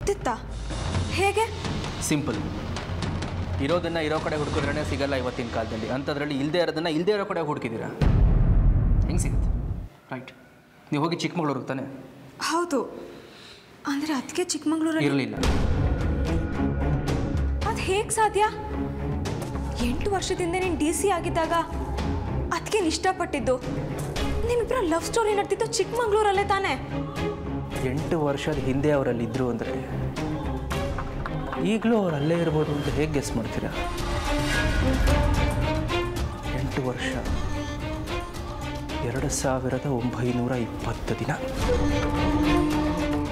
ಗೊತ್ತಿತ್ತಾ? ಹೇಗೆ? ಸಿಂಪಲ್. ಇರೋದನ್ನು ಇರೋ ಕಡೆ ಹುಡುಕಿದ್ರೇ ಸಿಗಲ್ಲ ಇವತ್ತಿನ ಕಾಲದಲ್ಲಿ. ಅಂಥದ್ರಲ್ಲಿ ಇಲ್ಲದೆ ಇರೋದನ್ನು ಇಲ್ಲದೆ ಇರೋ ಕಡೆ ಹುಡುಕಿದ್ದೀರಾ, ಹೆಂಗೆ ಸಿಗುತ್ತೆ? ರೈಟ್. ನೀವು ಹೋಗಿ ಚಿಕ್ಕಮಗಳೂರಿಗೆ ತಾನೆ? ಹೌದು. ಅಂದರೆ ಅದಕ್ಕೆ ಚಿಕ್ಕಮಗಳೂರಲ್ಲಿ ಇರಲಿಲ್ಲ. ಅದು ಹೇಗೆ ಸಾಧ್ಯ? 8 ವರ್ಷದಿಂದ ನೀನು DC ಆಗಿದ್ದಾಗ ಅದಕ್ಕೆ ಇಷ್ಟಪಟ್ಟಿದ್ದು. ನಿಮ್ಮಿಬ್ಬರ ಲವ್ ಸ್ಟೋರಿ ನಡೆದಿದ್ದು ಚಿಕ್ಕಮಗಳೂರಲ್ಲೇ ತಾನೆ? 8 ವರ್ಷದ ಹಿಂದೆ ಅವರಲ್ಲಿದ್ದರು ಅಂದರೆ ಈಗಲೂ ಅವ್ರು ಅಲ್ಲೇ ಇರ್ಬೋದು ಅಂತ ಹೇಗೆ ಗೆಸ್ ಮಾಡ್ತೀರಾ? 8 ವರ್ಷ, 2920 ದಿನ.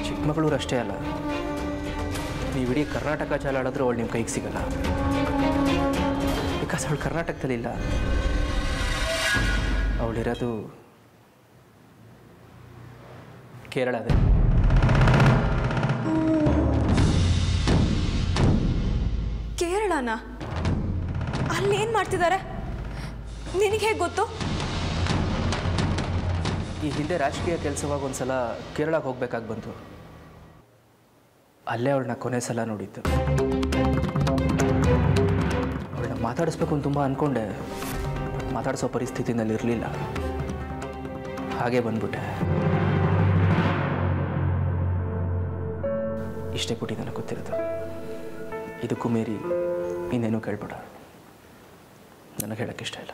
ಚಿಕ್ಕಮಗಳೂರು ಅಷ್ಟೇ ಅಲ್ಲ, ನೀವು ಇಡೀ ಕರ್ನಾಟಕ ಚಾಲಾಡಿದ್ರೂ ಅವಳು ನಿಮ್ಮ ಕೈಗೆ ಸಿಗಲ್ಲ. ಬಿಕಾಸ್ ಅವಳು ಕರ್ನಾಟಕದಲ್ಲಿಲ್ಲ, ಅವಳಿರೋದು ಕೇರಳದಲ್ಲಿ. ಕೇರಳನ? ಅಲ್ಲೇನು ಮಾಡ್ತಿದ್ದಾರೆ ನಿನಗೆ ಹೇಗೆ ಗೊತ್ತು? ಈ ಹಿಂದೆ ರಾಜಕೀಯ ಕೆಲಸವಾಗಿ ಒಂದು ಸಲ ಕೇರಳಕ್ಕೆ ಹೋಗ್ಬೇಕಾಗಿ ಬಂತು. ಅಲ್ಲೇ ಅವಳನ್ನ ಕೊನೆ ಸಲ ನೋಡಿದ್ದು. ಅವಳನ್ನ ಮಾತಾಡಿಸ್ಬೇಕು ಅಂತ ತುಂಬ ಅಂದ್ಕೊಂಡೆ, ಬಟ್ ಮಾತಾಡಿಸೋ ಪರಿಸ್ಥಿತಿನಲ್ಲಿ ಇರಲಿಲ್ಲ. ಹಾಗೆ ಬಂದ್ಬಿಟ್ಟೆ. ಇಷ್ಟೇ ಪುಟಿ ನನಗೆ ಗೊತ್ತಿರೋದು. ಇದಕ್ಕೂ ಮೀರಿ ಇನ್ನೇನು ಕೇಳ್ಬೇಡ, ನನಗೆ ಹೇಳೋಕ್ಕೆ ಇಷ್ಟ ಇಲ್ಲ.